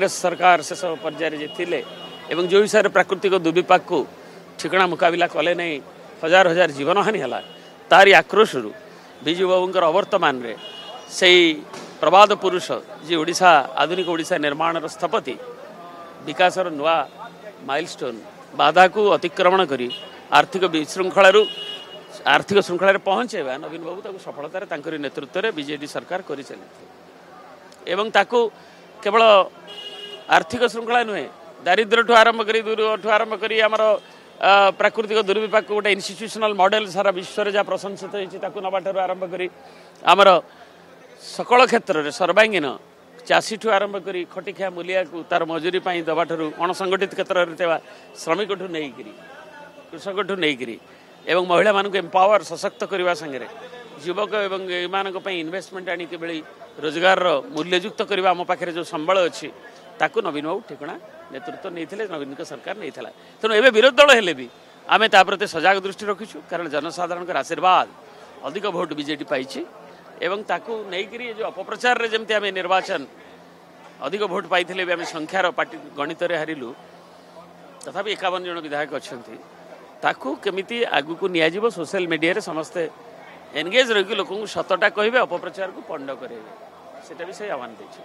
कांग्रेस सरकार शेष पर्यायर जीतिले एवं जो हिसाब से प्राकृतिक दुर्विपाक को ठिकना मुकाबला कले नहीं हजार हजार जीवन हानि है तारी आक्रोश विजु बाबूर अवर्तमान रे से प्रबाद पुरुष जी ओडिशा आधुनिक ओडिशा निर्माण स्थपति विकासर नुआ माइलस्टोन बाधा को अतिक्रमण करी आर्थिक विशृंखलू आर्थिक श्रृंखला पहुँचेबा नवीन बाबू सफलतार नेतृत्व में बीजेडी सरकार कर एवं ताकू केवल आर्थिक श्रृंखला नुहे दारिद्र्य आरंभ करी आमर प्राकृतिक दुर्विपाक गोटे इन्स्टिट्यूशनल मॉडल सारा विश्व जहाँ प्रशंसित होती नवाठू आरंभ करी आमर सकल क्षेत्र में सर्वांगीन चाषी ठू आरंभ करी खटिखिया मूलिया को तार मजूरी दबाठू अणसंगठित क्षेत्र में श्रमिक ठू नहीं कृषक ठू नहीं एवं महिला मानक एम्पावर सशक्त करने संगे युवक एवं एमानक इन्वेस्टमेंट आनी किभली रोजगार मूल्ययुक्त करने आम पाखे जो संबल अच्छी ताकू नवीन बाबू ठिकना नेतृत्व नहीं नवीन सरकार नहीं तेणु एवं विरोधी दल हेले भी आम प्रति सजग दृष्टि रखीचु कारण जनसाधारण आशीर्वाद अधिक भोट बीजेडी पाई एवं ताकू नहीं जो अपप्रचार रे जमती आम निर्वाचन अधिक भोट पाई भी आम संख्यार पार्टी गणित हारिलु तथापि 51 जन विधायक अच्छा ताकू केमिति आगु को नियाजिबो सोशल मीडिया रे समस्ते एनगेज रही लोक सतटा कहे अपप्रचार को पंड करे सेटा भी से आह्वान देछि।